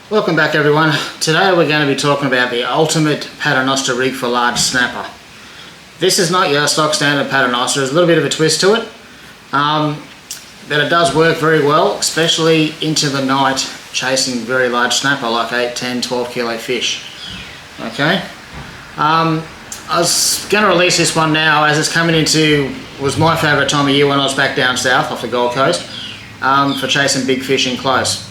Welcome back everyone. Today we're going to be talking about the ultimate Paternoster rig for large snapper. This is not your stock standard Paternoster. There's a little bit of a twist to it, but it does work very well, especially into the night chasing very large snapper like 8, 10, 12 kilo fish. Okay, I was going to release this one now as it's coming into, was my favourite time of year when I was back down south off the Gold Coast for chasing big fish in close.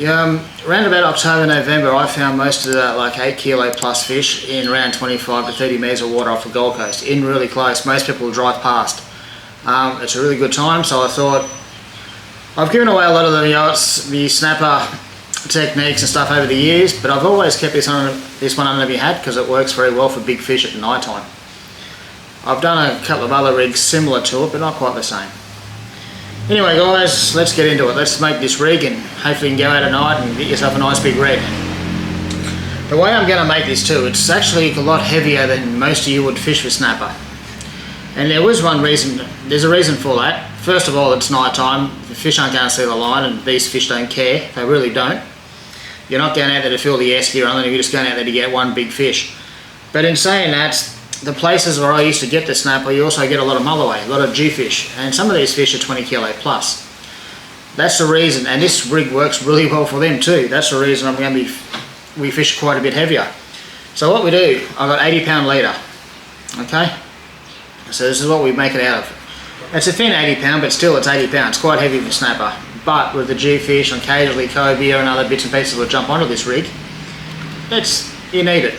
Around about October, November, I found most of the like 8 kilo plus fish in around 25 to 30 metres of water off the Gold Coast, in really close. Most people will drive past. It's a really good time, so I thought, I've given away a lot of the snapper techniques and stuff over the years, but I've always kept this one under my hat because it works very well for big fish at night time. I've done a couple of other rigs similar to it, but not quite the same. Anyway guys, let's get into it. Let's make this rig and hopefully you can go out at night and get yourself a nice big rig. The way I'm going to make this too, it's actually a lot heavier than most of you would fish for snapper. And there's a reason for that. First of all, it's night time. The fish aren't going to see the line, and these fish don't care. They really don't. You're not going out there to fill the esky or anything, you're just going out there to get one big fish. But in saying that, the places where I used to get the snapper, you also get a lot of mulloway, a lot of G-fish, and some of these fish are 20 kilo plus. That's the reason, and this rig works really well for them too. That's the reason we fish quite a bit heavier. So what we do, I've got 80 pound leader, okay? So this is what we make it out of. It's a thin 80 pound, but still it's 80 pounds, quite heavy for snapper. But with the G-fish and occasionally cobia and other bits and pieces will jump onto this rig, you need it.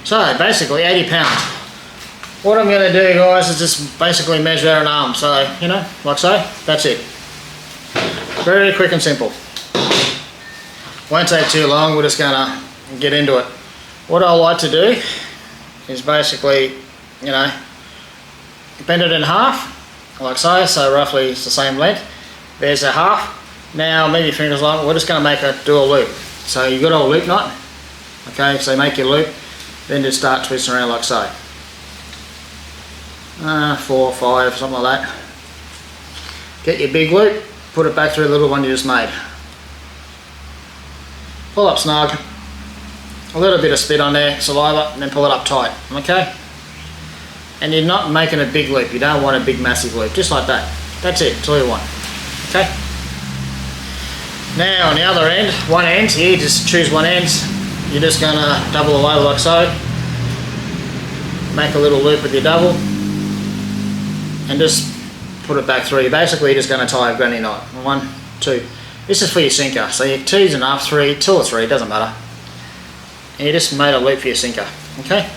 So basically 80 pounds. What I'm going to do guys is just basically measure out an arm. So, you know, like so, that's it. Very quick and simple. Won't take too long, we're just going to get into it. What I like to do is basically, you know, bend it in half, like so, so roughly it's the same length. There's a half. Now move your fingers along, we're just going to do a loop. So you've got a loop knot, okay, so make your loop. Then just start twisting around like so. 4, 5, something like that. Get your big loop, put it back through the little one you just made. Pull up snug, a little bit of spit on there, saliva, and then pull it up tight, okay? And you're not making a big loop, you don't want a big massive loop, just like that. That's it, that's all you want, okay? Now on the other end, one end here, just choose one end. You're just going to double the load like so, make a little loop with your double, and just put it back through. You're basically just going to tie a granny knot. 1, 2. This is for your sinker, so your 2's enough, 3, 2 or 3, doesn't matter. And you just made a loop for your sinker, okay?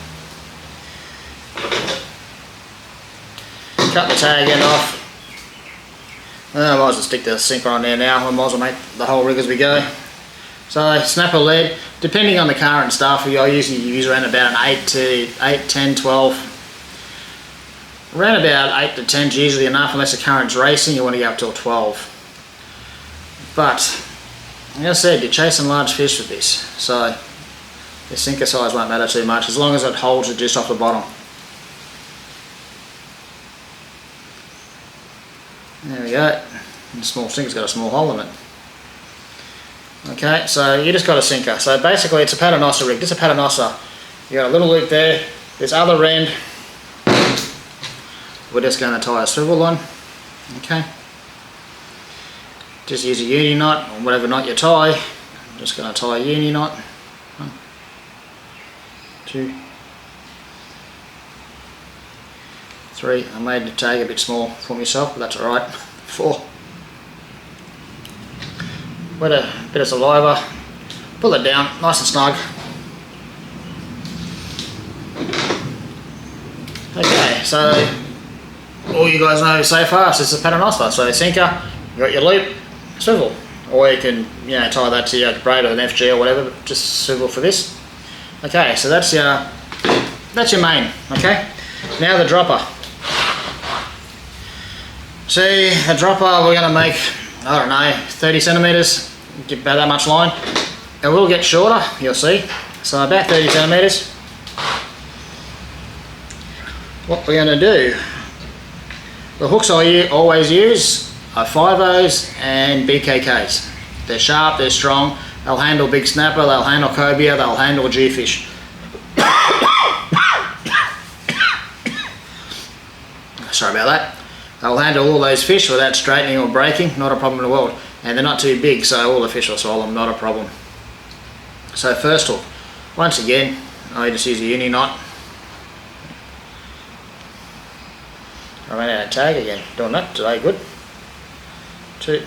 Cut the tag end off. I might as well stick the sinker on there now. I might as well make the whole rig as we go. So snapper lead, depending on the current and stuff, I usually use around about an 8, 10, 12. Around about 8 to 10 is usually enough, unless the current's racing, you want to go up to 12. But, like I said, you're chasing large fish with this, so the sinker size won't matter too much, as long as it holds it just off the bottom. There we go, and the small sinker's got a small hole in it. Okay, so you just got a sinker. So basically it's a Paternoster rig. This is a Paternoster. You got a little loop there. This other end, we're just going to tie a swivel on. Okay. Just use a uni knot or whatever knot you tie. I'm just going to tie a uni knot. 1, 2, 3. I made the tag a bit small for myself, but that's alright. 4. With a bit of saliva, pull it down nice and snug. Okay, so all you guys know so far is this is a Paternoster. So sinker, you got your loop, swivel, or you can tie that to your braid or an FG or whatever, but just swivel for this. Okay, so that's your main. Okay, now the dropper. See, a dropper we're going to make, I don't know, 30 centimetres. Get about that much line. It will get shorter, you'll see. So about 30 centimetres. What we're going to do, the hooks I always use are 5/0s and BKKs. They're sharp, they're strong, they'll handle big snapper, they'll handle cobia, they'll handle G-fish. Sorry about that. They'll handle all those fish without straightening or breaking, not a problem in the world. And they're not too big, so all the fish will swallow them, not a problem. So first hook, once again, I just use a uni knot. I ran out of tag again, doing that today, good. 2.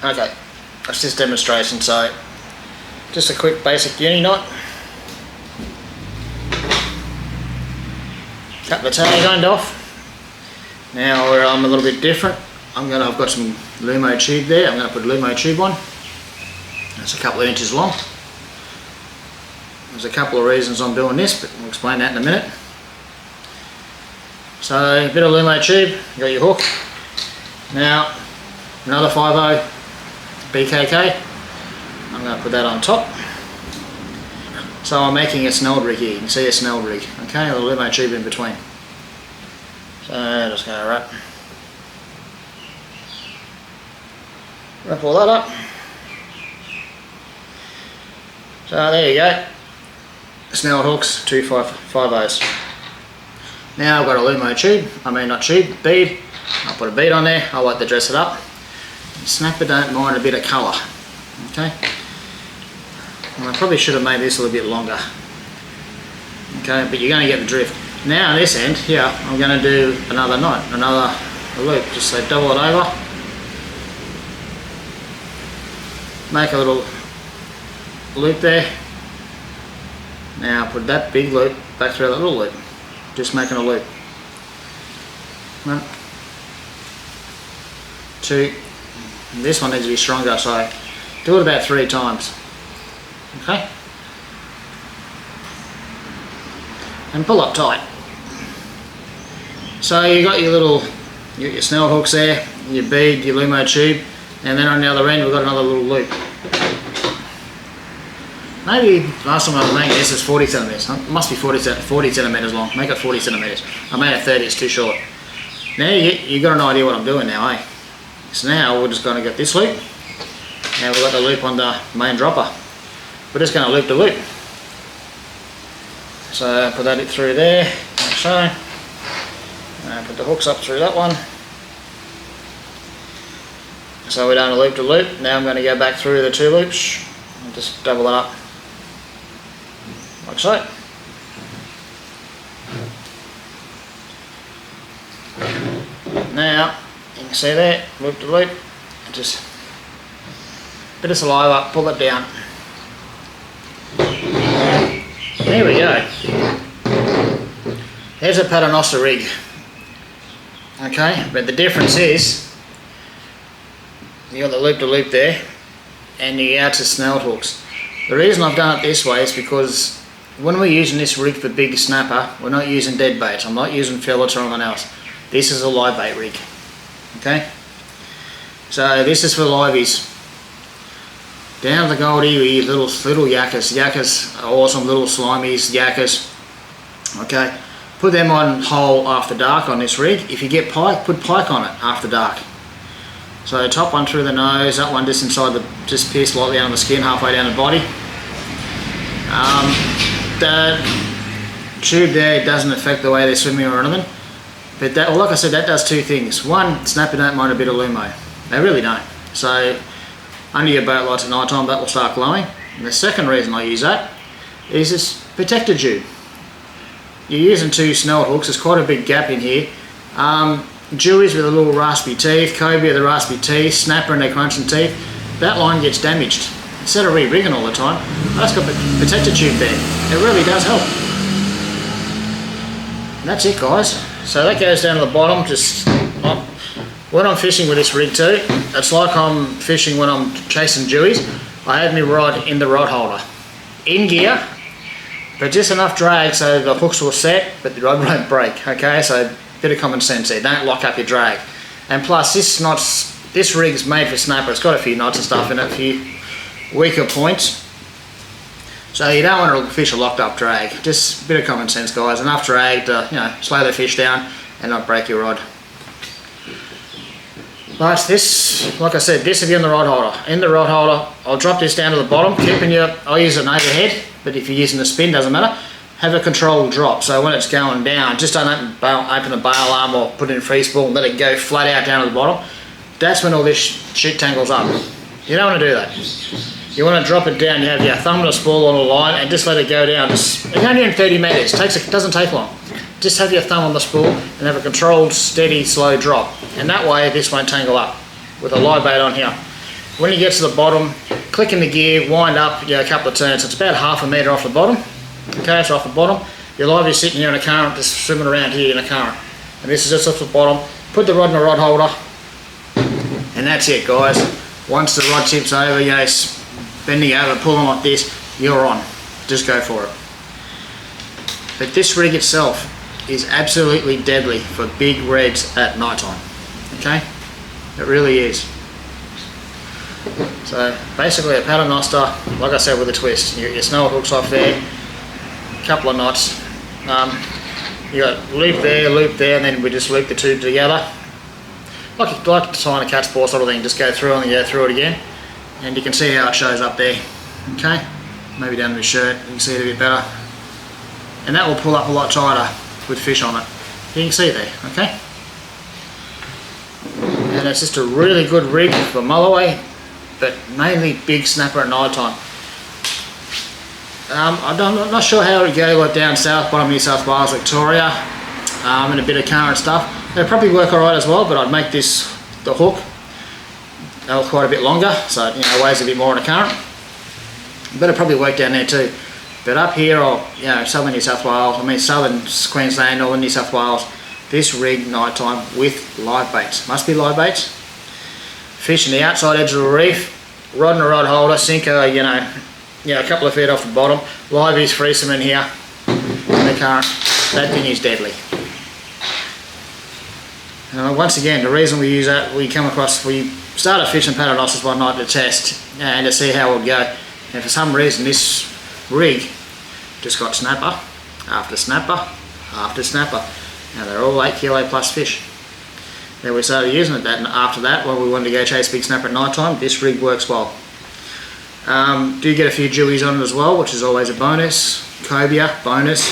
Okay, that's just demonstration, so just a quick basic uni knot. Cut the tag end off. Now where I'm a little bit different, I've got some Lumo tube there. I'm going to put a Lumo tube on. It's a couple of inches long. There's a couple of reasons I'm doing this, but I'll explain that in a minute. So a bit of Lumo tube, you got your hook. Now another 5/0 BKK. I'm going to put that on top. So I'm making a snelled rig here. You can see a snelled rig. Okay, a little Lumo tube in between. So just going to wrap all that up. So there you go. Snelled hooks, 2 5/0s. Now I've got a Lumo tube, not tube, bead. I'll put a bead on there, I like to dress it up. Snapper don't mind a bit of colour. Okay. Well, I probably should have made this a little bit longer. Okay, but you're going to get the drift. Now on this end here, I'm going to do another knot, another loop. Just so double it over. Make a little loop there. Now put that big loop back through that little loop. Just making a loop. 1, 2. And this one needs to be stronger, so do it about 3 times. Okay? And pull up tight. So you got your snell hooks there, your bead, your Lumo tube, and then on the other end we've got another little loop. Maybe last time I was making this is 40 centimetres. It must be 40 centimetres long. Make it 40 centimetres. I made it 30, it's too short. Now you got an idea what I'm doing now, eh? So now we're just going to get this loop. Now we've got the loop on the main dropper. We're just going to loop the loop. So put that through there, like so. Put the hooks up through that one. So we're done a loop to loop. Now I'm going to go back through the 2 loops and just double it up. Like so. Now you can see there, loop to loop, just a bit of saliva, pull it down. There we go. There's a Paternoster rig. Okay, but the difference is you got the loop to loop there and you out to snelled hooks. The reason I've done it this way is because when we're using this rig for big snapper, we're not using dead baits. I'm not using fillets or anything else. This is a live bait rig. Okay? So this is for liveys. Down to the Goldie, we use little yakkers. Yakkers are awesome, little slimies, yakkers. Okay? Put them on whole after dark on this rig. If you get pike, put pike on it after dark. So top one through the nose, that one just inside just pierced lightly under the skin, halfway down the body. The tube there doesn't affect the way they're swimming or anything. But that, well, like I said, that does 2 things. One, snapper don't mind a bit of Lumo. They really don't. So under your boat lights at night time, that will start glowing. And the second reason I use that is this protector tube. You're using 2 snelled hooks, there's quite a big gap in here. Jewies with a little raspy teeth, cobia with the raspy teeth, snapper and their crunching teeth, that line gets damaged. Instead of re-rigging all the time, I just got a protector tube there. It really does help. And that's it, guys. So that goes down to the bottom. Just when I'm fishing with this rig too, it's like I'm fishing when I'm chasing Jewies. I have my rod in the rod holder, in gear, but just enough drag so the hooks will set, but the rod won't break. Okay, so bit of common sense there. Don't lock up your drag. And plus, this rig's made for snapper. It's got a few knots and stuff in it, a few weaker points. So you don't want to fish a locked up drag. Just a bit of common sense, guys. Enough drag to, slow the fish down and not break your rod. But this, like I said, this will be in the rod holder. In the rod holder, I'll drop this down to the bottom, keeping I'll use an overhead, but if you're using the spin, doesn't matter. Have a controlled drop, so when it's going down, just don't open the bail arm or put it in free spool and let it go flat out down to the bottom. That's when all this shit tangles up. You don't want to do that. You want to drop it down, you have your thumb and a spool on a line and just let it go down. It's only in 30 metres, it doesn't take long. Just have your thumb on the spool and have a controlled, steady, slow drop. And that way this won't tangle up with a live bait on here. When you get to the bottom, click in the gear, wind up a couple of turns. It's about half a metre off the bottom. Okay, so off the bottom. Your live is sitting here in a current, just swimming around here in a current. And this is just off the bottom. Put the rod in the rod holder. And that's it, guys. Once the rod tips over, bending over, pulling like this, you're on. Just go for it. But this rig itself is absolutely deadly for big reds at night time. Okay? It really is. So basically a Paternoster, like I said, with a twist. Your snell hooks off there, a couple of knots. You got loop there, and then we just loop the two together. Like tying a cat's paw sort of thing, just go through and then go through it again. And you can see how it shows up there. Okay? Maybe down to the shirt, you can see it a bit better. And that will pull up a lot tighter with fish on it. You can see there, okay? And it's just a really good rig for mulloway, but mainly big snapper at night time. I'm not sure how it would go like down south, bottom New South Wales, Victoria, and a bit of current stuff. It'll probably work alright as well, but I'd make the hook quite a bit longer, so it weighs a bit more in a current. But it'll probably work down there too. But up here, or southern New South Wales, southern Queensland, northern New South Wales, this rig nighttime with live baits. Must be live baits. Fish on the outside edge of the reef, rod and a rod holder, sinker, a couple of feet off the bottom. Live is free in here in the current. That thing is deadly. Once again, the reason we use that, we started fishing Paternosters one night to test and to see how it would go. And for some reason, this rig just got snapper after snapper after snapper. Now they're all 8 kilo plus fish. Then we started using it and after that, when we wanted to go chase big snapper at night time, this rig works well. Do get a few dewies on it as well, which is always a bonus. Cobia, bonus.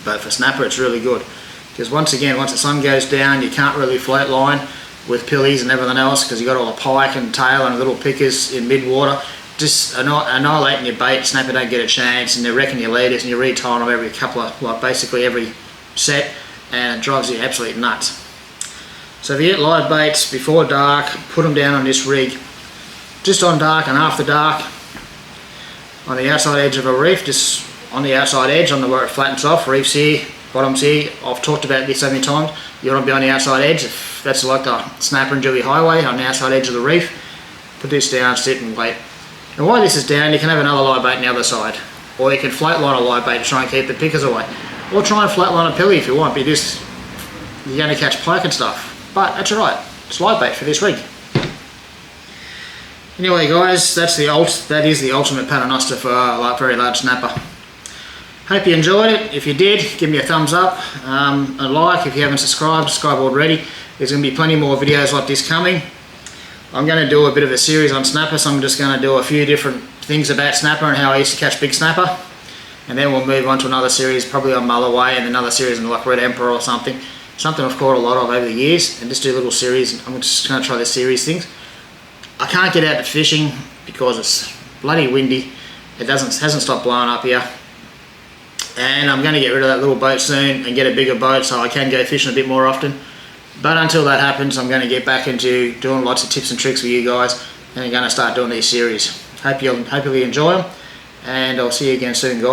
But for snapper it's really good. Because once again, once the sun goes down, you can't really float line with pillies and everything else because you've got all the pike and tail and little pickers in mid-water. Just annihilating your bait, snapper don't get a chance, and they're wrecking your leaders and you're retying them every couple of, basically every set, and it drives you absolutely nuts. So if you get live baits before dark, put them down on this rig, just on dark and after dark, on the outside edge of a reef, just on the outside edge, on where it flattens off, reefs here, bottoms here. I've talked about this so many times. You want to be on the outside edge, if that's like the snapper and dewey highway, on the outside edge of the reef. Put this down, sit and wait. And while this is down, you can have another live bait on the other side, or you can float line a live bait to try and keep the pickers away, or try and flat line a pilly if you want, because you're going to catch pike and stuff. But that's alright, it's live bait for this rig. Anyway guys, that is the ultimate Paternoster for a very large snapper. Hope you enjoyed it. If you did, give me a thumbs up, a like. If you haven't subscribe already. There's going to be plenty more videos like this coming. I'm going to do a bit of a series on snapper, so I'm just going to do a few different things about snapper and how I used to catch big snapper. And then we'll move on to another series, probably on mulloway, and another series on like Red Emperor or something. Something I've caught a lot of over the years, and just do little series. I'm just going to try the series things. I can't get out to fishing because it's bloody windy. It hasn't stopped blowing up here. And I'm going to get rid of that little boat soon and get a bigger boat so I can go fishing a bit more often. But until that happens, I'm going to get back into doing lots of tips and tricks for you guys, and I'm going to start doing these series. Hope you'll enjoy them, and I'll see you again soon, guys.